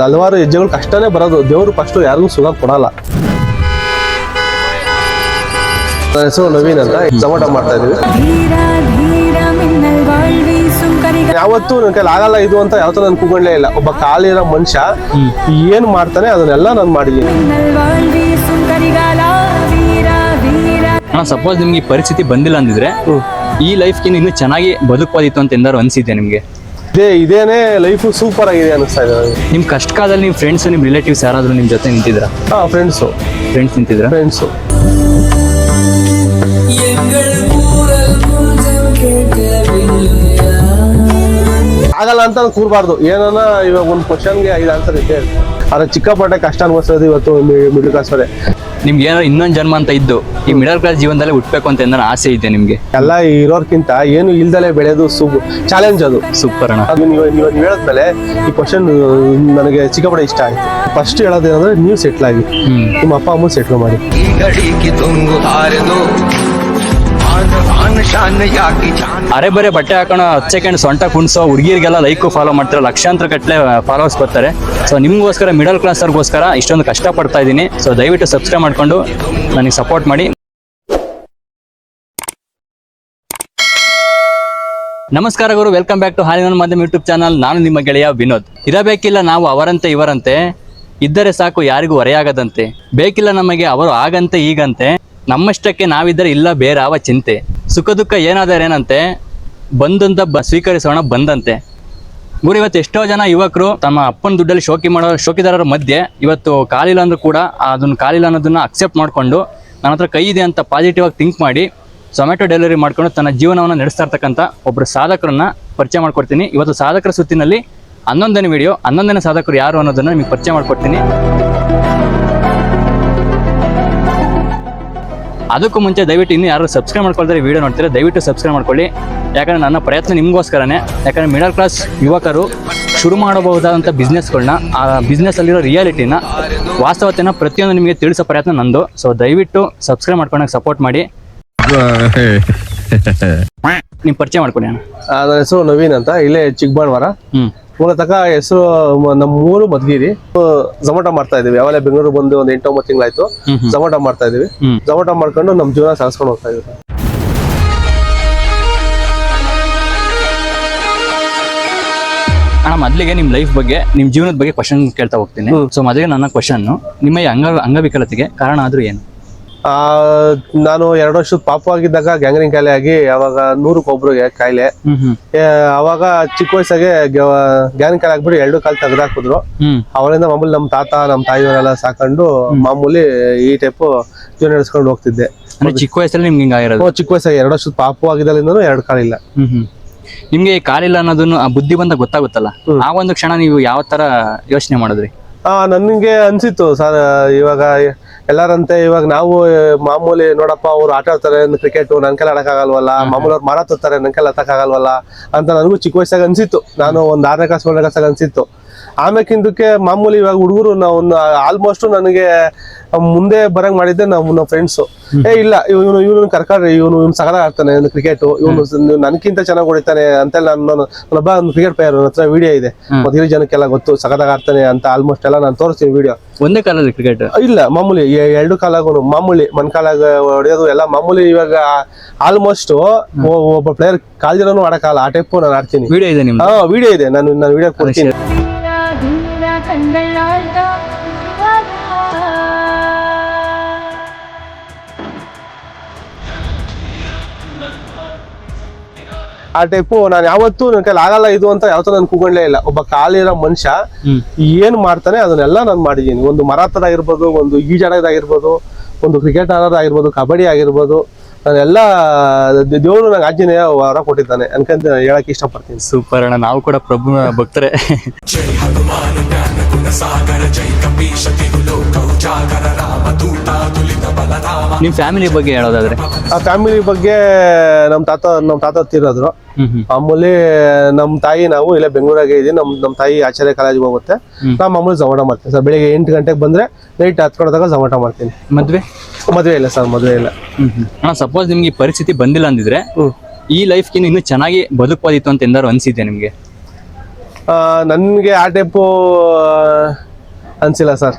ಹಲವಾರು ಹೆಜ್ಜೆಗಳು ಕಷ್ಟನೇ ಬರೋದು. ದೇವರು ಫಸ್ಟ್ ಯಾರಿಗೂ ಸುಖ ಕೊಡಲ್ಲ. ನನ್ನ ಹೆಸರು ನವೀನ್ ಅಂತ, ಜೊಮಾಟೊ ಮಾಡ್ತಾ ಇದೀವಿ. ಯಾವತ್ತೂ ನನ್ನ ಕೈಲಿ ಆಗಲ್ಲ ಇದು ಅಂತ ಯಾವತ್ತೂ ನಾನು ಕೂಗೊಂಡ್ಲೇ ಇಲ್ಲ. ಒಬ್ಬ ಕಾಲಿರೋ ಮನುಷ್ಯ ಏನ್ ಮಾಡ್ತಾನೆ ಅದನ್ನೆಲ್ಲ ನಾನು ಮಾಡಿದ್ದೀನಿ. ಸಪೋಸ್ ನಿಮ್ಗೆ ಈ ಪರಿಸ್ಥಿತಿ ಬಂದಿಲ್ಲ ಅಂದಿದ್ರೆ ಈ ಲೈಫ್ಗೆ ಇನ್ನೂ ಚೆನ್ನಾಗಿ ಬದುಕಬೋದಿತ್ತು ಅಂತ ಎಂದಾರು ಅನ್ಸಿದ್ದೆ ನಿಮ್ಗೆ? ಇದೇನೆ ಲೈಫ್ ಸೂಪರ್ ಆಗಿದೆ ಅನಿಸ್ತಾ ಇದೆ. ನಿಮ್ ಕಷ್ಟ ಕಾಲದಲ್ಲಿ ನಿಮ್ ಫ್ರೆಂಡ್ಸ್ ನಿಮ್ ರಿಲೇಟಿವ್ಸ್ ಯಾರಾದ್ರೂ ನಿಮ್ ಜೊತೆ ನಿಂತಿದ್ರ? ಫ್ರೆಂಡ್ಸ್ ನಿಂತಿದ್ರ? ಫ್ರೆಂಡ್ಸು ಆಗಲ್ಲ ಅಂತ ಕೂರ್ಬಾರ್ದು. ಏನನ್ನ ಇವಾಗ ಒಂದು ಕ್ವಶನ್ಗೆ 5 ಆನ್ಸರ್ ಇದೆ. ಆದ್ರೆ ಚಿಕ್ಕಪಟ್ಟೆ ಕಷ್ಟ ಅನ್ಭವಿಸೋದು ಇವತ್ತು ಮಿಡಲ್ ಕ್ಲಾಸ್ ಅವರೇ. ನಿಮ್ಗೆ ಏನಾದ್ರು ಇನ್ನೊಂದು ಜನ್ಮ ಅಂತ ಇದ್ದು ಈ ಮಿಡಲ್ ಕ್ಲಾಸ್ ಜೀವನದಲ್ಲಿ ಹುಟ್ಟಬೇಕು ಅಂತ ಏನಾದ್ರು ಆಸೆ ಇದೆ ನಿಮ್ಗೆ? ಎಲ್ಲ ಇರೋರ್ಕಿಂತ ಏನು ಇಲ್ದಲೇ ಬೆಳೆಯೋದು ಚಾಲೆಂಜ್ ಅದು. ಸೂಪರ್ ಅಣ್ಣ. ಅದು ನೀವು ಹೇಳಿದ್ಮೇಲೆ ಈ ಕ್ವಶನ್ ನನಗೆ ಚಿಕ್ಕಪಟ್ಟೆ ಇಷ್ಟ ಆಯ್ತು. ಫಸ್ಟ್ ಹೇಳೋದೇನಂದ್ರೆ ನೀವು ಸೆಟ್ಲ್ ಆಗಿ ನಿಮ್ಮ ಅಪ್ಪ ಅಮ್ಮ ಸೆಟ್ಲ್ ಮಾಡಿ. ಅರೆ ಬರೇ ಬಟ್ಟೆ ಹಾಕೋಣ 10 ಸೆಕೆಂಡ್ ಸೊಂಟ ಕುಣಿಸೋ ಹುಡುಗಿರಿಗೆಲ್ಲ ಲೈಕು ಫಾಲೋ ಮಾಡ್ತಾರೆ, ಲಕ್ಷಾಂತರ ಗಟ್ಟಲೆ ಫಾಲೋವರ್ಸ್ ಬರ್ತಾರೆ. ಸೊ ನಿಮ್ಗೋಸ್ಕರ ಮಿಡಲ್ ಕ್ಲಾಸ್ ಅವ್ರಿಗೋಸ್ಕರ ಇಷ್ಟೊಂದು ಕಷ್ಟಪಡ್ತಾ ಇದ್ದೀನಿ. ಸೊ ದಯವಿಟ್ಟು ಸಬ್ಸ್ಕ್ರೈಬ್ ಮಾಡ್ಕೊಂಡು ನನಗೆ ಸಪೋರ್ಟ್ ಮಾಡಿ. ನಮಸ್ಕಾರ ಗುರು, ವೆಲ್ಕಮ್ ಬ್ಯಾಕ್ ಟು ಹಾಲಿನ ಮಾಧ್ಯಮ ಯೂಟ್ಯೂಬ್ ಚಾನಲ್. ನಾನು ನಿಮ್ಮ ಗೆಳೆಯ ವಿನೋದ್. ಇರಬೇಕಿಲ್ಲ ನಾವು ಅವರಂತೆ ಇವರಂತೆ, ಇದ್ದರೆ ಸಾಕು ಯಾರಿಗೂ ಹೊರೆಯಾಗದಂತೆ, ಬೇಕಿಲ್ಲ ನಮಗೆ ಅವರು ಆಗಂತೆ ಈಗಂತೆ, ನಮ್ಮಷ್ಟಕ್ಕೆ ನಾವಿದ್ದರೆ ಇಲ್ಲ ಬೇರಾವ ಚಿಂತೆ, ಸುಖ ದುಃಖ ಏನಾದರೇನಂತೆ, ಬಂದಂತ ಸ್ವೀಕರಿಸೋಣ ಬಂದಂತೆ. ಗುರು, ಇವತ್ತು ಎಷ್ಟೋ ಜನ ಯುವಕರು ತಮ್ಮ ಅಪ್ಪನ ದುಡ್ಡಲ್ಲಿ ಶೋಕಿದಾರರ ಮಧ್ಯೆ ಇವತ್ತು ಕಾಲಿಲ್ಲ ಅಂದ್ರೂ ಕೂಡ ಅದನ್ನು ಕಾಲಿಲ್ಲ ಅನ್ನೋದನ್ನ ಅಕ್ಸೆಪ್ಟ್ ಮಾಡಿಕೊಂಡು ನನ್ನ ಹತ್ರ ಕೈ ಇದೆ ಅಂತ ಪಾಸಿಟಿವ್ ಆಗಿ ಥಿಂಕ್ ಮಾಡಿ ಝೊಮ್ಯಾಟೊ ಡೆಲಿವರಿ ಮಾಡ್ಕೊಂಡು ತನ್ನ ಜೀವನವನ್ನು ನಡೆಸ್ತಾ ಇರ್ತಕ್ಕಂಥ ಒಬ್ಬರು ಸಾಧಕರನ್ನ ಪರಿಚಯ ಮಾಡ್ಕೊಡ್ತೀನಿ. ಇವತ್ತು ಸಾಧಕರ ಸುತ್ತಿನಲ್ಲಿ 11ನೇ ವಿಡಿಯೋ. 11ನೇ ಸಾಧಕರು ಯಾರು ಅನ್ನೋದನ್ನ ನಿಮಗೆ ಪರಿಚಯ ಮಾಡ್ಕೊಡ್ತೀನಿ. ಅದಕ್ಕೂ ಮುಂಚೆ ದಯವಿಟ್ಟು ಇನ್ನೂ ಯಾರು ಸಬ್ಸ್ಕ್ರೈಬ್ ಮಾಡ್ಕೊಳ್ತಾರೆ ವಿಡಿಯೋ ನೋಡ್ತಾರೆ, ದಯವಿಟ್ಟು ಸಬ್ಸ್ಕ್ರೈಬ್ ಮಾಡ್ಕೊಳ್ಳಿ. ಯಾಕಂದರೆ ನನ್ನ ಪ್ರಯತ್ನ ನಿಮಗೋಸ್ಕರನೇ. ಯಾಕಂದರೆ ಮಿಡಲ್ ಕ್ಲಾಸ್ ಯುವಕರು ಶುರು ಮಾಡಬಹುದಾದಂಥ ಬಿಸ್ನೆಸ್ಗಳನ್ನ, ಆ ಬಿಸ್ನೆಸ್ಸಲ್ಲಿರೋ ರಿಯಾಲಿಟಿನ, ವಾಸ್ತವತೆನ ಪ್ರತಿಯೊಂದು ನಿಮಗೆ ತಿಳಿಸೋ ಪ್ರಯತ್ನ ನಂದು. ಸೊ ದಯವಿಟ್ಟು ಸಬ್ಸ್ಕ್ರೈಬ್ ಮಾಡ್ಕೊಂಡಾಗ ಸಪೋರ್ಟ್ ಮಾಡಿ. ನಿಮ್ಮ ಪರಿಚಯ ಮಾಡ್ಕೊಳ್ಳಿ ಅಣ್ಣ. ನನ್ನ ಹೆಸರು ನವೀನ್ ಅಂತ, ಇಲ್ಲೇ ಚಿಕ್ಕಬಳ್ಳಾಪುರ. ಮೂಲತಃ ಹೆಸರು ನಮ್ಮ ಊರು ಮಧುಗಿರಿ. ಝೊಮ್ಯಾಟೊ ಮಾಡ್ತಾ ಇದೀವಿ. ಯಾವಾಗಲೇ ಬೆಂಗಳೂರು ಬಂದು ಒಂದು 8-9 ತಿಂಗಳಾಯ್ತು. ಝೊಮ್ಯಾಟೊ ಮಾಡ್ತಾ ಇದೀವಿ. ಝೊಮ್ಯಾಟೊ ಮಾಡ್ಕೊಂಡು ನಮ್ಮ ಜೀವನ ಸಾಗಿಸ್ಕೊಂಡು ಹೋಗ್ತಾ ಇದೀವಿ. ಅಣ್ಣ, ಮೊದಲಿಗೆ ನಿಮ್ಮ ಲೈಫ್ ಬಗ್ಗೆ, ನಿಮ್ಮ ಜೀವನದ ಬಗ್ಗೆ ಕ್ವಶನ್ ಕೇಳ್ತಾ ಹೋಗ್ತೀನಿ. ಸೊ ಮೊದಲಿಗೆ ನನ್ನ ಕ್ವಶನ್, ನಿಮ್ಮ ಈ ಅಂಗವಿಕಲತೆಗೆ ಕಾರಣ ಆದ್ರೂ ಏನು? ನಾನು 2 ವರ್ಷದ ಪಾಪು ಆಗಿದ್ದಾಗ ಗ್ಯಾಂಗ್ರೀನ್ ಕಾಯಿಲೆ ಆಗಿ ಅವಾಗ 100ಕ್ಕೆ ಒಬ್ರಿಗೆ ಕಾಯಿಲೆ. ಅವಾಗ ಚಿಕ್ಕ ವಯಸ್ಸಾಗೆ ಗ್ಯಾಂಗ್ರೀನ್ ಕಾಯಿಲೆ ಆಗ್ಬಿಟ್ಟು 2 ಕಾಲು ತೆಗೆದಾಕಿದ್ರು. ಅವರಿಂದ ಮಾಮೂಲಿ ನಮ್ಮ ತಾತ ನಮ್ಮ ತಾಯಿಯವರೆಲ್ಲ ಸಾಕೊಂಡು ಮಾಮೂಲಿ ಈ ಟೈಪ್ ಜೀವನ ನಡೆಸ್ಕೊಂಡು ಹೋಗ್ತಿದ್ದೆ. ಚಿಕ್ಕ ವಯಸ್ಸಲ್ಲಿ ನಿಮ್ಗೆ ಹಿಂಗಾಗಿರೋದು? ಚಿಕ್ಕ ವಯಸ್ಸಾಗಿ 2 ವರ್ಷದ ಪಾಪು ಆಗಿದ್ದಲ್ಲಿಂದನೂ 2 ಕಾಲಿಲ್ಲ. ನಿಮ್ಗೆ ಕಾಲಿಲ್ಲ ಅನ್ನೋದನ್ನು ಆ ಬುದ್ಧಿ ಬಂದ ಗೊತ್ತಾಗುತ್ತಲ್ಲ, ಆ ಒಂದು ಕ್ಷಣ ನೀವು ಯಾವ ತರ ಯೋಚನೆ ಮಾಡಿದ್ರಿ? ನನ್ಗೆ ಅನ್ಸಿತ್ತು ಸರ್, ಇವಾಗ ಎಲ್ಲಾರಂತೆ ಇವಾಗ ನಾವು ಮಾಮೂಲಿ ನೋಡಪ್ಪ ಅವ್ರು ಆಟ ಆಡ್ತಾರೆ ಕ್ರಿಕೆಟ್, ನನ್ ಕೆಲ ಆಡಕ್ಕಾಗಲ್ವಲ್ಲ, ಮಾಮೂಲಿ ಅವ್ರು ಮಾರಾಡ್ತಾರೆ ನನ್ ಕೆಲ ಆಡಕ್ಕಾಗಲ್ವಲ್ಲ ಅಂತ ನನಗೂ ಚಿಕ್ಕ ವಯಸ್ಸಾಗ ಅನ್ಸಿತ್ತು. ನಾನು ಒಂದು 6ನೇ ಕ್ಲಾಸ್ 7ನೇ ಕ್ಲಾಸಾಗ ಅನ್ಸಿತ್ತು. ಆಮೇಕಿಂದಕ್ಕೆ ಮಾಮೂಲಿ ಇವಾಗ ಹುಡುಗರು ನಾವು ಆಲ್ಮೋಸ್ಟ್ ನನಗೆ ಮುಂದೆ ಬರಂಗ್ ಮಾಡಿದ್ದೆ ನಮ್ಮ ಫ್ರೆಂಡ್ಸು. ಇಲ್ಲ ಇವನು ಕರ್ಕೊಂಡ್ರೆ ಇವನು ಸಗದ ಆಡ್ತಾನೆ ಕ್ರಿಕೆಟ್, ಇವನು ನನ್ಕಿಂತ ಚೆನ್ನಾಗಿ ಹೊಡಿತಾನೆ ಅಂತೇಳಿ ನಾನೊಬ್ಬ ಒಂದು ಕ್ರಿಕೆಟ್ ಪ್ಲೇಯರ್ ಹತ್ರ ವಿಡಿಯೋ ಇದೆ, ಮೊದಲ ಜನಕ್ಕೆಲ್ಲ ಗೊತ್ತು, ಸಗದಾಗ ಆಡ್ತಾನೆ ಅಂತ ಆಲ್ಮೋಸ್ಟ್ ಎಲ್ಲ ನಾನು ತೋರಿಸ್ತೀನಿ ವಿಡಿಯೋ. ಒಂದೇ ಕಾಲಲ್ಲಿ ಕ್ರಿಕೆಟ್ ಇಲ್ಲ, ಮಾಮೂಲಿ 2 ಕಾಲಾಗೂ ಮಾಮೂಲಿ ಮಣ್ಕಾಲಾಗ ಹೊಡೆಯೋದು ಎಲ್ಲ ಮಾಮೂಲಿ. ಇವಾಗ ಆಲ್ಮೋಸ್ಟ್ ಒಬ್ಬ ಪ್ಲೇಯರ್ ಕಾಲ್ದಿರೋನು ಆಡಕ್ಕಾಗಲ್ಲ, ಆ ಟೈಪ್ ನಾನು ಆಡ್ತೀನಿ. ವಿಡಿಯೋ ಇದೆ ನಿಮ್ದು? ವಿಡಿಯೋ ಇದೆ, ನಾನು ವಿಡಿಯೋ ಕೊಡ್ತೀನಿ. ಆ ಟೈಪು ನಾನು ಯಾವತ್ತೂ ನನ್ನ ಕೈಲಿ ಆಗಲ್ಲ ಇದು ಅಂತ ಯಾವತ್ತೂ ನಾನು ಕೂಗೊಂಡ್ಲೇ ಇಲ್ಲ. ಒಬ್ಬ ಕಾಲಿರೋ ಮನುಷ್ಯ ಏನ್ ಮಾಡ್ತಾನೆ ಅದನ್ನೆಲ್ಲ ನಾನು ಮಾಡಿದ್ದೀನಿ. ಒಂದು ಮರಾಥನ್ ಆಗಿರ್ಬೋದು, ಒಂದು ಈಜಾಡೋದಾಗಿರ್ಬೋದು, ಒಂದು ಕ್ರಿಕೆಟ್ ಆಡೋದಾಗಿರ್ಬೋದು, ಕಬಡ್ಡಿ ಆಗಿರ್ಬೋದು, ನಾನೆಲ್ಲ ದೇವರು ನಂಗೆ ಆಂಜನೇಯ ವರ ಕೊಟ್ಟಿದ್ದಾನೆ ಅನ್ಕೊಂತ ಹೇಳಕ್ ಇಷ್ಟಪಡ್ತೀನಿ. ಸೂಪರ್ ಅಣ್ಣ, ನಾವು ಕೂಡ ಪ್ರಭು ಭಕ್ತರೆ. ನಿಮ್ ಫ್ಯಾಮಿಲಿ ಬಗ್ಗೆ ಹೇಳೋದಾದ್ರೆ? ಆ ಫ್ಯಾಮಿಲಿ ಬಗ್ಗೆ ನಮ್ಮ ತಾತ ತೀರೋದ್ರು. ಮಾಮೂಲಿ ನಮ್ಮ ತಾಯಿ ನಾವು ಇಲ್ಲೇ ಬೆಂಗಳೂರಾಗೆ ಇದೀವಿ. ನಮ್ಮ ತಾಯಿ ಆಚಾರ್ಯ ಕಾಲೇಜಿಗೆ ಹೋಗುತ್ತೆ. ನಾವು ಮಾಮೂಲಿ ಝೊಮ್ಯಾಟೊ ಮಾಡ್ತೀನಿ ಸರ್. ಬೆಳಿಗ್ಗೆ 8 ಗಂಟೆಗೆ ಬಂದ್ರೆ ನೈಟ್ 10 ಗಂಟೆಗೆ ಝೊಮ್ಯಾಟೊ ಮಾಡ್ತೀನಿ. ಮದುವೆ ಇಲ್ಲ ಸರ್, ಮದುವೆ ಇಲ್ಲ. ಸಪೋಸ್ ನಿಮ್ಗೆ ಈ ಪರಿಸ್ಥಿತಿ ಬಂದಿಲ್ಲ ಅಂದಿದ್ರೆ ಈ ಲೈಫ್ಗೆ ಇನ್ನೂ ಚೆನ್ನಾಗಿ ಬದುಕಬೋದಿತ್ತು ಅಂತ ಎಂದಾರು ಅನ್ಸಿದ್ದೆ ನಿಮ್ಗೆ? ನನ್ಗೆ ಆ ಟೈಪು ಅನ್ಸಿಲ್ಲ ಸರ್,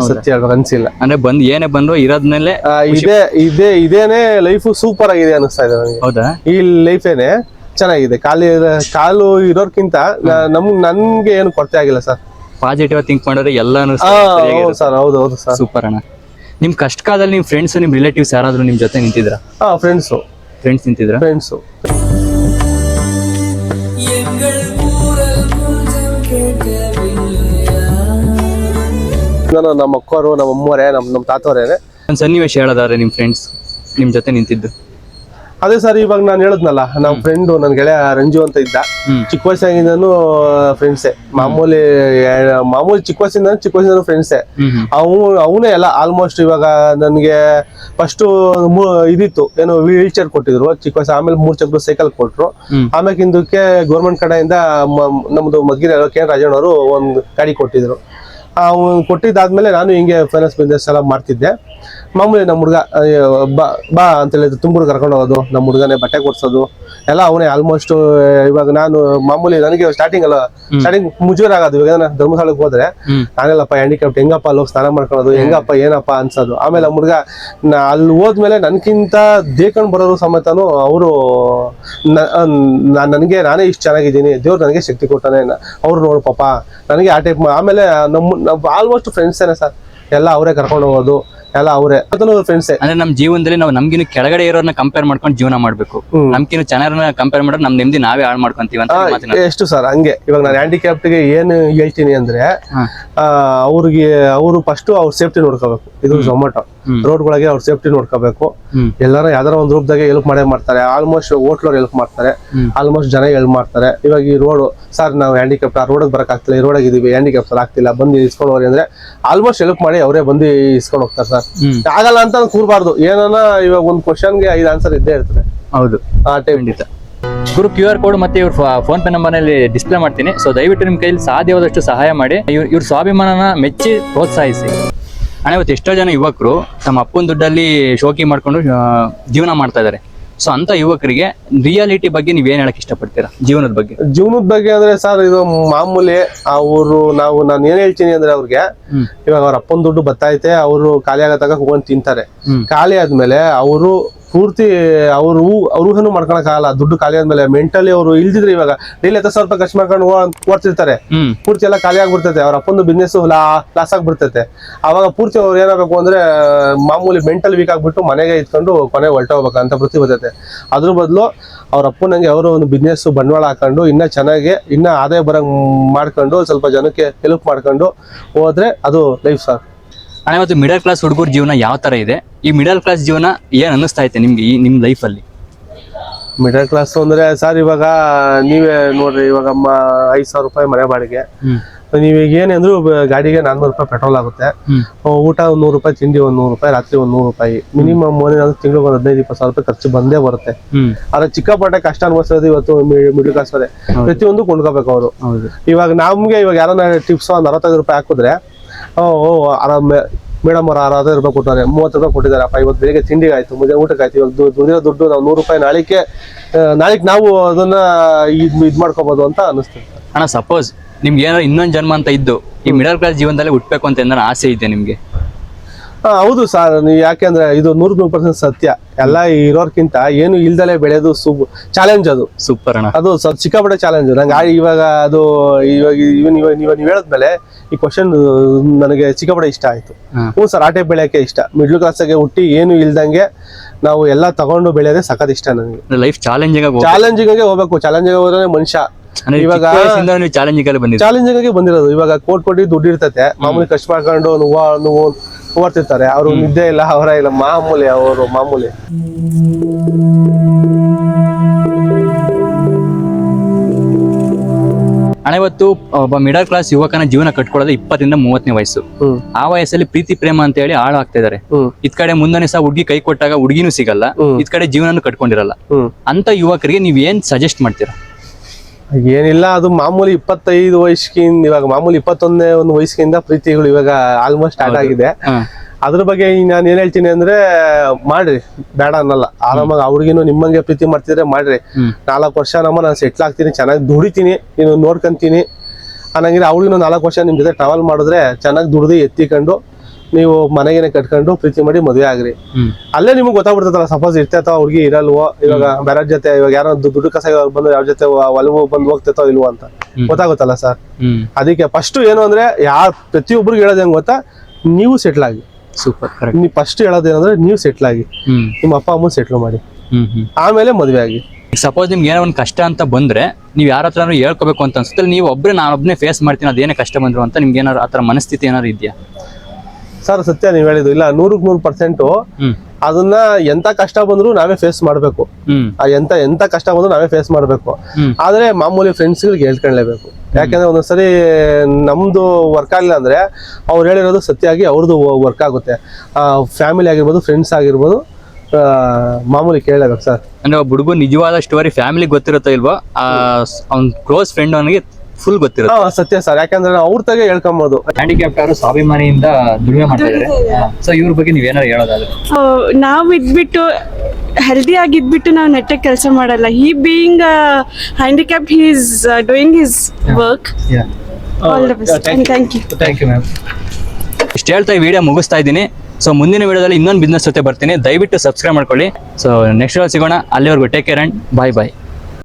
ಸತ್ಯ ಹೇಳ್ಬೇಕು ಅನ್ಸಿಲ್ಲ. ಅಂದ್ರೆ ಏನೇ ಬಂದ್ರು ಇರೋದ್ಮೇಲೆ ಇದೇನೆ ಲೈಫು ಸೂಪರ್ ಆಗಿದೆ ಅನಿಸ್ತಾ ಇದೆ ನನಗೆ. ಹೌದಾ? ಈ ಲೈಫೇನೆ ಚೆನ್ನಾಗಿದೆ. ಕಾಲು ಇರೋರ್ಕಿಂತ ನನ್ಗೆ ಏನು ಕೊರತೆ ಆಗಿಲ್ಲ ಸರ್. ಪಾಸಿಟಿವ್ ಥಿಂಕ್ ಮಾಡಿದ್ರೆ ಎಲ್ಲಾನು ಸರ್. ಹೌದು ಸರ್. ಸೂಪರ್ ಅಣ್ಣ. ನಿಮ್ ಕಷ್ಟ ಕಾಲದಲ್ಲಿ ನಿಮ್ ಫ್ರೆಂಡ್ಸ್ ನಿಮ್ ರಿಲೇಟಿವ್ಸ್ ಯಾರಾದ್ರೂ ನಿಮ್ ಜೊತೆ ನಿಂತಿದ್ರ? ಫ್ರೆಂಡ್ಸ್ ನಿಂತಿದ್ರ? ನಮ್ಮ ಅಕ್ಕವರು, ನಮ್ಮ ಅಮ್ಮವರೇ, ನಮ್ಮ ತಾತವರೇನೆ. ಒಂದ್ ಸನ್ನಿವೇಶ ಹೇಳೋದಾದ್ರೆ ನಿಮ್ ಫ್ರೆಂಡ್ಸ್ ನಿಮ್ ಜೊತೆ ನಿಂತಿದ್ದು. ಅದೇ ಸರ್, ಇವಾಗ ನಾನು ಹೇಳಿದ್ನಲ್ಲ, ನಮ್ಮ ಫ್ರೆಂಡು ನನ್ ಗೆಳೆಯ ರಂಜು ಅಂತ ಇದ್ದ. ಚಿಕ್ಕ ವಯಸ್ಸಾಗಿಂದನು ಫ್ರೆಂಡ್ಸೇ. ಮಾಮೂಲಿ ಚಿಕ್ಕ ವಯಸ್ಸಿಂದನು ಫ್ರೆಂಡ್ಸೇ. ಅವನೇ ಎಲ್ಲ ಆಲ್ಮೋಸ್ಟ್. ಇವಾಗ ನನ್ಗೆ ಫಸ್ಟ್ ಇದಿತ್ತು, ಏನೋ ವೀಲ್ ಚೇರ್ ಕೊಟ್ಟಿದ್ರು ಚಿಕ್ಕ ವಯಸ್ಸು. ಆಮೇಲೆ 3 ಚಕ್ರ ಸೈಕಲ್ ಕೊಟ್ರು. ಆಮೇಲೆ ಹಿಂದಕ್ಕೆ ಗೌರ್ಮೆಂಟ್ ಕಡೆಯಿಂದ ನಮ್ದು ಮದ್ಗಿರಿ ಕೆ ರಾಜಣ್ಣವರು ಒಂದು ಗಾಡಿ ಕೊಟ್ಟಿದ್ರು. ಕೊಟ್ಟಿದ್ದಾದ್ಮೇಲೆ ನಾನು ಹಿಂಗೆ ಫೈನಾನ್ಸ್ ಬಿಸ್ನೆಸ್ ಎಲ್ಲ ಮಾಡ್ತಿದ್ದೆ. ಮಾಮೂಲಿ ನಮ್ಮ ಹುಡುಗ ಬಾ ಅಂತ ಹೇಳಿದ್ರು, ತುಮಕೂರು ಕರ್ಕೊಂಡು ಹೋಗೋದು, ನಮ್ಮ ಹುಡುಗನೇ ಬಟ್ಟೆ ಕೊಡ್ಸೋದು ಎಲ್ಲ ಅವನೇ ಆಲ್ಮೋಸ್ಟ್. ಇವಾಗ ನಾನು ಮಾಮೂಲಿ ನನಗೆ ಸ್ಟಾರ್ಟಿಂಗ್ ಮುಜುಗರ ಆಗೋದು. ಇವಾಗ ನಾನು ಧರ್ಮಸ್ಥಳಕ್ಕೆ ಹೋದ್ರೆ ನಾನೆಲ್ಲಪ್ಪ ಹ್ಯಾಂಡಿಕ್ಯಾಪ್ಟ್, ಹೆಂಗಪ್ಪ ಅಲ್ಲಿ ಹೋಗಿ ಸ್ನಾನ ಮಾಡ್ಕೊಳ್ಳೋದು, ಹೆಂಗಪ್ಪ ಏನಪ್ಪ ಅನ್ಸೋದು. ಆಮೇಲೆ ನಮ್ಮ ಹುಡುಗ ಅಲ್ಲಿ ಹೋದ್ಮೇಲೆ ನನ್ಕಿಂತ ದೇಕೊಂಡು ಬರೋರು ಸಮೇತನು ಅವರು ನಾನೇ ಇಷ್ಟು ಚೆನ್ನಾಗಿದ್ದೀನಿ, ದೇವ್ರು ನನಗೆ ಶಕ್ತಿ ಕೊಟ್ಟಾನೆ, ಅವ್ರು ನೋಡು ಪಾಪ ನನಗೆ ಆ ಟೈಪ್. ಆಮೇಲೆ ಆಲ್ಮೋಸ್ಟ್ ಫ್ರೆಂಡ್ಸೇನೆ ಸರ್, ಎಲ್ಲ ಅವರೇ ಕರ್ಕೊಂಡು ಹೋಗೋದು, ಎಲ್ಲ ಅವರೇ ಫ್ರೆಂಡ್ಸೇ. ಅಂದ್ರೆ ನಮ್ ಜೀವನದಲ್ಲಿ ನಾವು ನಮ್ಗಿನ್ನು ಕೆಳಗಡೆ ಇರೋರ್ನ ಕಂಪೇರ್ ಮಾಡ್ಕೊಂಡು ಜೀವನ ಮಾಡ್ಬೇಕು. ನಮ್ಗಿನ್ನು ಚೆನ್ನಾಗಿರೋರ್ನ ಕಂಪೇರ್ ಮಾಡಿದ್ರೆ ನಮ್ ನೆಮ್ಮದಿ ನಾವೇ ಹಾಳು ಮಾಡ್ಕೊಂತೀವಿ ಅಂತ. ಎಷ್ಟು ಸರ್ ಹಂಗೆ. ಇವಾಗ ನಾನು ಹ್ಯಾಂಡಿಕ್ಯಾಪ್ಟ್ಗೆ ಏನು ಹೇಳ್ತೀನಿ ಅಂದ್ರೆ, ಅವರು ಫಸ್ಟ್ ಅವ್ರ ಸೇಫ್ಟಿ ನೋಡ್ಕೋಬೇಕು. ಇದು ಝೊಮ್ಯಾಟೊ ರೋಡ್ಗಳಿಗೆ ಅವ್ರ ಸೇಫ್ಟಿ ನೋಡ್ಕೋಬೇಕು. ಎಲ್ಲಾರು ಯಾವ್ದಾರ ಒಂದು ರೂಪದಾಗೆ ಹೆಲ್ಪ್ ಮಾಡೇ ಮಾಡ್ತಾರೆ. ಆಲ್ಮೋಸ್ಟ್ ಹೋಟ್ಲವ್ರು ಹೆಲ್ಪ್ ಮಾಡ್ತಾರೆ, ಆಲ್ಮೋಸ್ಟ್ ಜನ ಹೆಲ್ಪ್ ಮಾಡ್ತಾರೆ. ಇವಾಗ ಈ ರೋಡ್ ಸರ್, ನಾವು ಹ್ಯಾಂಡಿಕ್ಯಾಪ್ಟ್ ಆ ರೋಡಿಗೆ ಬರಕ್ ಆಗ್ತಿಲ್ಲ, ಈ ರೋಡಾಗ ಇದೀವಿ, ಹ್ಯಾಂಡಿಕ್ಯಾಪ್ಟ್ ಆಗ್ತಿಲ್ಲ, ಬಂದು ಇಸ್ಕೊಂಡು ಹೋಗ್ರಿ ಅಂದ್ರೆ ಆಲ್ಮೋಸ್ಟ್ ಹೆಲ್ಪ್ ಮಾಡಿ ಅವರೇ ಬಂದು ಇಸ್ಕೊಂಡು ಹೋಗ್ತಾರೆ ಸರ್. ಆಗಲ್ಲ ಅಂತ ಕೂರ್ಬಾರ್ದು. ಏನಾನ ಇವಾಗ ಒಂದು ಕ್ವಶನ್ಗೆ 5 ಆನ್ಸರ್ ಇದ್ದೇ ಇರ್ತದೆ. ಹೌದು, ಆ ಟೈಮ್ ಗುರು QR ಕೋಡ್ ಮತ್ತೆ ಇವ್ರ ಫೋನ್ ಪೇ ನಂಬರ್ ನಲ್ಲಿ ಡಿಸ್ಪ್ಲೇ ಮಾಡ್ತೀನಿ. ಸೊ ದಯವಿಟ್ಟು ನಿಮ್ ಕೈಲಿ ಸಾಧ್ಯವಾದಷ್ಟು ಸಹಾಯ ಮಾಡಿ ಇವ್ರ ಸ್ವಾಭಿಮಾನನ ಮೆಚ್ಚಿ ಪ್ರೋತ್ಸಾಹಿಸಿ. ಅಣ್ಣ, ಇವತ್ತು ಎಷ್ಟೋ ಜನ ಯುವಕರು ತಮ್ಮ ಅಪ್ಪನ ದುಡ್ಡಲ್ಲಿ ಶೋಕಿ ಮಾಡ್ಕೊಂಡು ಜೀವನ ಮಾಡ್ತಾ ಇದಾರೆ. ಸೊ ಅಂತ ಯುವಕರಿಗೆ ರಿಯಾಲಿಟಿ ಬಗ್ಗೆ ನೀವೇನ್ ಹೇಳಕ್ ಇಷ್ಟಪಡ್ತೀರಾ? ಜೀವನದ ಬಗ್ಗೆ ಅಂದ್ರೆ ಸರ್, ಇದು ಮಾಮೂಲಿ. ನಾನು ಏನ್ ಹೇಳ್ತೀನಿ ಅಂದ್ರೆ, ಅವ್ರಿಗೆ ಇವಾಗ ಅವ್ರ ಅಪ್ಪನ ದುಡ್ಡು ಬತ್ತೈತೆ, ಅವರು ಖಾಲಿ ಆಗತ್ತಾಗ ಹೋಗಿ ತಿಂತಾರೆ. ಖಾಲಿ ಆದ್ಮೇಲೆ ಅವರು ಪೂರ್ತಿ ಅವ್ರು ಮಾಡ್ಕೊಳಕ್ಕಾಗಲ್ಲ. ದುಡ್ಡು ಖಾಲಿ ಆದ್ಮೇಲೆ ಮೆಂಟಲಿ ಅವರು ಇಲ್ದಿದ್ರೆ, ಇವಾಗ ಡೈಲಿ 10,000 ರೂಪಾಯಿ ಖರ್ಚು ಮಾಡ್ಕೊಂಡು ಓಡ್ತಿರ್ತಾರೆ, ಪೂರ್ತಿ ಎಲ್ಲ ಖಾಲಿ ಆಗ್ಬಿಡ್ತೈತೆ. ಅವ್ರ ಅಪ್ಪಂದು ಬಿಸ್ನೆಸ್ ಲಾಸ್ ಆಗ್ಬಿಡ್ತೈತೆ. ಅವಾಗ ಪೂರ್ತಿ ಅವ್ರು ಏನಾಗಬೇಕು ಅಂದ್ರೆ, ಮಾಮೂಲಿ ಮೆಂಟಲ್ ವೀಕ್ ಆಗ್ಬಿಟ್ಟು ಮನೆಗೆ ಇಟ್ಕೊಂಡು ಕೊನೆಗೆ ಹೊರಟೋಗ್ಬೇಕು ಅಂತ ವೃತ್ತಿ ಬರ್ತೈತೆ. ಅದ್ರ ಬದಲು ಅವ್ರ ಅಪ್ಪನಂಗೆ ಅವರು ಒಂದು ಬಿಸ್ನೆಸ್ ಬಂಡವಾಳ ಹಾಕೊಂಡು ಇನ್ನ ಆದಾಯ ಬರಂಗ್ ಮಾಡ್ಕೊಂಡು ಸ್ವಲ್ಪ ಜನಕ್ಕೆ ಹೆಲ್ಪ್ ಮಾಡ್ಕೊಂಡು ಹೋದ್ರೆ ಅದು ಲೈಫ್ ಸರ್. ಅಣ್ಣ, ಇವತ್ತು ಮಿಡಲ್ ಕ್ಲಾಸ್ ಹುಡುಗರ ಜೀವನ ಯಾವ ತರ ಇದೆ? ಈ ಮಿಡಲ್ ಕ್ಲಾಸ್ ಜೀವನ ಏನ್ ಅನ್ನಿಸ್ತಾ ಐತೆ ನಿಮ್ಗೆ ನಿಮ್ ಲೈಫ್ ಅಲ್ಲಿ? ಮಿಡಲ್ ಕ್ಲಾಸ್ ಅಂದ್ರೆ ಸರ್, ಇವಾಗ ನೀವೇ ನೋಡ್ರಿ, ಇವಾಗ 5,000 ರೂಪಾಯಿ ಮನೆ ಬಾಡಿಗೆ. ನೀವೀಗ ಏನಂದ್ರು ಗಾಡಿಗೆ 400 ರೂಪಾಯಿ ಪೆಟ್ರೋಲ್ ಆಗುತ್ತೆ. ಊಟ 100 ರೂಪಾಯಿ, ತಿಂಡಿ 100 ರೂಪಾಯಿ, ರಾತ್ರಿ 100 ರೂಪಾಯಿ. ಮಿನಿಮಮ್ ತಿಂಗಳಿಗೆ 15-20 ಸಾವಿರ ರೂಪಾಯಿ ಖರ್ಚು ಬಂದೇ ಬರುತ್ತೆ. ಆದ್ರೆ ಚಿಕ್ಕಪಟ್ಟೆ ಕಷ್ಟ ಅನ್ಭವಿಸೋದು ಇವತ್ತು ಮಿಡಲ್ ಕ್ಲಾಸ್ ಅವರೇ. ಪ್ರತಿಯೊಂದು ಕೊಂಡ್ಕೋಬೇಕು ಅವರು. ಇವಾಗ ಇವಾಗ ಯಾರನ್ನ ಟಿಪ್ಸ್ ಒಂದು 65 ರೂಪಾಯಿ ಹಾಕಿದ್ರೆ, ಮೇಡಮ್ ಅವ್ರು 65 ರೂಪಾಯಿ ಕೊಟ್ಟಾರೆ, 30 ರೂಪಾಯಿ ಕೊಟ್ಟಿದ್ದಾರೆ, ಇವತ್ತು ಬೆಳಿಗ್ಗೆ ತಿಂಡಿಗೆ ಆಯ್ತು, ಮುಂದೆ ಊಟಕ್ಕೆ ಆಯ್ತು. ಇವಾಗ ದುಡಿಯೋ ದುಡ್ಡು ನಾವು 100 ರೂಪಾಯಿ ನಾಳೆಗೆ ನಾವು ಅದನ್ನ ಇದ್ ಮಾಡ್ಕೋಬಹುದು ಅಂತ ಅನಿಸ್ತದೆ. ಅಣ್ಣ, ಸಪೋಸ್ ನಿಮ್ಗೆ ಏನಾದ್ರು ಇನ್ನೊಂದು ಜನ್ಮ ಅಂತ ಇದ್ದು ಈ ಮಿಡಲ್ ಕ್ಲಾಸ್ ಜೀವನದಲ್ಲಿ ಹುಟ್ಬೇಕು ಅಂತ ಏನಾದ್ರು ಆಸೆ ಇದೆ ನಿಮ್ಗೆ? ಹೌದು ಸರ್, ಯಾಕೆಂದ್ರೆ ಇದು 100% ಸತ್ಯ. ಎಲ್ಲ ಇರೋರ್ಕಿಂತ ಏನು ಇಲ್ದಲೆ ಬೆಳೆಯೋದು ಚಾಲೆಂಜ್. ಅದು ಸೂಪರ್ ಅಣ್ಣ. ಅದು ಸಿಕ್ಕಾಪಟ್ಟೆ ಚಾಲೆಂಜ್ ನಂಗೆ. ಇವಾಗ ಅದು ನೀವ್ ಹೇಳಿದ್ಮೇಲೆ ಈ ಕ್ವಶನ್ ನನಗೆ ಸಿಕ್ಕಾಪಟ್ಟೆ ಇಷ್ಟ ಆಯ್ತು. ಸರ್, ಆಟೆ ಬೆಳೆಯಕ್ಕೆ ಇಷ್ಟ. ಮಿಡ್ಲ್ ಕ್ಲಾಸ್ಗೆ ಹುಟ್ಟಿ ಏನು ಇಲ್ದಂಗೆ ನಾವು ಎಲ್ಲ ತಗೊಂಡು ಬೆಳೆಯೋದೇ ಸಖತ್ ಇಷ್ಟ ನನಗೆ. ಲೈಫ್ ಚಾಲೆಂಜಿಂಗ್ ಹೋಗ್ಬೇಕು. ಚಾಲೆಂಜಿಂಗ್ ಹೋದ್ರೆ ಮನುಷ್ಯ. ಇವಾಗ ಚಾಲೆಂಜಿಂಗ್ ಆಗಿ ಬಂದಿರೋದು. ಇವಾಗ ಕೋಟಿ ದುಡ್ಡು ಇರ್ತೈತೆ, ಮಾಮೂಲಿ ಕಷ್ಟ ಮಾಡ್ಕೊಂಡು ನೋವು ಓಡ್ತಿರ್ತಾರೆ. ಅವ್ರು ನಿದ್ದೆ ಇಲ್ಲ, ಅವರ ಇಲ್ಲ, ಅವರು ಮಾಮೂಲಿ. ಅಣ್ಣ, ಇವತ್ತು ಒಬ್ಬ ಮಿಡಲ್ ಕ್ಲಾಸ್ ಯುವಕನ ಜೀವನ ಕಟ್ಕೊಳ್ಳೋದು 20-30ನೇ ವಯಸ್ಸು. ಆ ವಯಸ್ಸಲ್ಲಿ ಪ್ರೀತಿ ಪ್ರೇಮ ಅಂತ ಹೇಳಿ ಹಾಳು ಆಗ್ತಾ ಇದಾರೆ. ಇದ್ ಕಡೆ ಮುಂದನೆ ಸಹ ಹುಡುಗಿ ಕೈ ಕೊಟ್ಟಾಗ ಹುಡುಗಿನೂ ಸಿಗಲ್ಲ, ಇದ್ ಕಡೆ ಜೀವನನು ಕಟ್ಕೊಂಡಿರಲ್ಲ. ಅಂತ ಯುವಕರಿಗೆ ನೀವ್ ಏನ್ ಸಜೆಸ್ಟ್ ಮಾಡ್ತೀರಾ? ಏನಿಲ್ಲ, ಅದು ಮಾಮೂಲಿ 25 ವಯಸ್ಸಿಂದ, ಇವಾಗ ಮಾಮೂಲಿ 21 ವಯಸ್ಸಿಂದ ಪ್ರೀತಿಗಳು ಇವಾಗ ಆಲ್ಮೋಸ್ಟ್ ಸ್ಟಾರ್ಟ್ ಆಗಿದೆ. ಅದ್ರ ಬಗ್ಗೆ ನಾನು ಏನ್ ಹೇಳ್ತೀನಿ ಅಂದ್ರೆ, ಮಾಡ್ರಿ, ಬೇಡ ಅನ್ನಲ್ಲ. ಆರಾಮಾಗಿ ಅವ್ರಿಗಿನ್ನು ನಿಮ್ಮಂಗೆ ಪ್ರೀತಿ ಮಾಡ್ತಿದ್ರೆ ಮಾಡ್ರಿ. 4 ವರ್ಷ ನಾನು ಸೆಟ್ಲ್ ಆಗ್ತೀನಿ, ಚೆನ್ನಾಗಿ ದುಡಿತೀನಿ, ನೀನು ನೋಡ್ಕೊಂತೀನಿ, ಅನ್ನಂಗಿದ್ರೆ ಅವ್ಳಿಗೆ 4 ವರ್ಷ ನಿಮ್ಮ ಜೊತೆ ಟ್ರಾವೆಲ್ ಮಾಡಿದ್ರೆ ಚೆನ್ನಾಗಿ ದುಡ್ದು ಎತ್ತಿಕೊಂಡು ನೀವು ಮನೆಗೇನೆ ಕಟ್ಕೊಂಡು ಪ್ರೀತಿ ಮಾಡಿ ಮದುವೆ ಆಗ್ರಿ. ಅಲ್ಲೇ ನಿಮ್ಗೆ ಗೊತ್ತಾಗ್ಬಿಡ್ತದಲ್ಲ, ಸಪೋಸ್ ಇರ್ತೈತೋ ಹುಡುಗಿ ಇರಲ್ವೋ, ಇವಾಗ ಬೇರೆ ಜೊತೆ ಇವಾಗ ಯಾರೋ ದುಡ್ಡು ಕಸ ಬಂದು ಯಾರ ಜೊತೆ ಒಲವು ಬಂದು ಹೋಗ್ತೈತೋ ಇಲ್ವೋ ಅಂತ ಗೊತ್ತಾಗುತ್ತಲ್ಲ ಸರ್. ಅದಕ್ಕೆ ಫಸ್ಟ್ ಏನು ಅಂದ್ರೆ ಪ್ರತಿಯೊಬ್ಬರಿಗೆ ಹೇಳೋದು ಹೆಂಗ್ ಗೊತ್ತಾ, ನೀವು ಸೆಟ್ಲ್ ಆಗಿ. ಸೂಪರ್. ನೀವು ಫಸ್ಟ್ ಹೇಳೋದೇನಂದ್ರೆ ನೀವು ಸೆಟ್ಲ್ ಆಗಿ, ನಿಮ್ಮ ಅಪ್ಪ ಅಮ್ಮನ ಸೆಟ್ಲ್ ಮಾಡಿ, ಆಮೇಲೆ ಮದುವೆ ಆಗಿ. ಸಪೋಸ್ ನಿಮ್ಗೆ ಏನೋ ಒಂದು ಕಷ್ಟ ಅಂತ ಬಂದ್ರೆ ನೀವು ಯಾರ ಹತ್ರ ಹೇಳ್ಕೋಬೇಕು ಅಂತ ಅನ್ಸುತ್ತೆ, ನೀವು ಒಬ್ಬರೇ ನಾನೊಬ್ಬನೇ ಫೇಸ್ ಮಾಡ್ತೀನಿ ಅದೇನೇ ಕಷ್ಟ ಬಂದ್ರು ಅಂತ ನಿಮ್ಗೆ ಏನಾರು ಆ ಥರ ಮನಸ್ಥಿತಿ ಏನಾರು ಇದೆಯಾ? ಸರ್ ಸತ್ಯ ನೀವು ಹೇಳಿದ್ದು, ಇಲ್ಲ 100% ಅದನ್ನ ಎಂತ ಕಷ್ಟ ಬಂದ್ರು ನಾವೇ ಫೇಸ್ ಮಾಡ್ಬೇಕು. ಎಂತ ಕಷ್ಟ ಬಂದ್ರು ನಾವೇ ಫೇಸ್ ಮಾಡ್ಬೇಕು. ಆದ್ರೆ ಮಾಮೂಲಿ ಫ್ರೆಂಡ್ಸ್ಗಳಿಗೆ ಹೇಳ್ಕೊಳ್ಳೇಬೇಕು. ಯಾಕಂದ್ರೆ ಒಂದೊಂದ್ಸರಿ ನಮ್ದು ವರ್ಕ್ ಆಗಿಲ್ಲ ಅಂದ್ರೆ ಅವ್ರು ಹೇಳಿರೋದು ಸತ್ಯ ಆಗಿ ಅವ್ರದ್ದು ವರ್ಕ್ ಆಗುತ್ತೆ. ಫ್ಯಾಮಿಲಿ ಆಗಿರ್ಬೋದು, ಫ್ರೆಂಡ್ಸ್ ಆಗಿರ್ಬೋದು, ಮಾಮೂಲಿ ಕೇಳಲೇಬೇಕು ಸರ್. ಅಂದ್ರೆ ಒಬ್ಬ ಹುಡುಗ ನಿಜವಾದ ಸ್ಟೋರಿ ಫ್ಯಾಮಿಲಿ ಗೊತ್ತಿರುತ್ತೋ ಇಲ್ವೋ, ಅವ್ನ ಕ್ಲೋಸ್ ಫ್ರೆಂಡ್ ಅವನಿಗೆ ಫುಲ್ ಗೊತ್ತಿರುತ್ತೆ. ಸತ್ಯ ಸರ್, ಯಾಕಂದ್ರೆ ಅವ್ರ ತಾಗೆ ಹೇಳ್ಕೊಂಬೋದು. ಹ್ಯಾಂಡಿಕ್ಯಾಪ್ಟ್ ಅವರು ಸ್ವಾಭಿಮಾನಿಯಿಂದ ದುಡಿಮೆ ಮಾಡ್ತಿದ್ದಾರೆ. ಸೊ ಇವ್ರ ಬಗ್ಗೆ ನೀವೇನಾರು ಹೇಳೋದಾದ್ರೆ? ನಾವು ಇದ್ಬಿಟ್ಟು ಹೆಲ್ದಿ ಆಗಿದ್ಬಿಟ್ಟು ನಾವು ನೆಟ್ಟಾಗಿ ಕೆಲಸ ಮಾಡಲ್ಲ. He being handicapped, he is doing his work. All the best and thank you. Thank you ma'am. ಇಷ್ಟು ಹೇಳ್ತಾ ಈ ವಿಡಿಯೋ ಮುಗಿಸ್ತಾ ಇದ್ದೀನಿ. ಸೊ ಮುಂದಿನ ವಿಡಿಯೋದಲ್ಲಿ ಇನ್ನೊಂದು ಬಿಸ್ನೆಸ್ ಜೊತೆ ಬರ್ತೀನಿ. ದಯವಿಟ್ಟು ಸಬ್ಸ್ಕ್ರೈಬ್ ಮಾಡ್ಕೊಳ್ಳಿ. ಸೊ ನೆಕ್ಸ್ಟ್ ಸಿಗೋಣ. ಅಲ್ಲಿವರೆಗೂ take care and bye bye.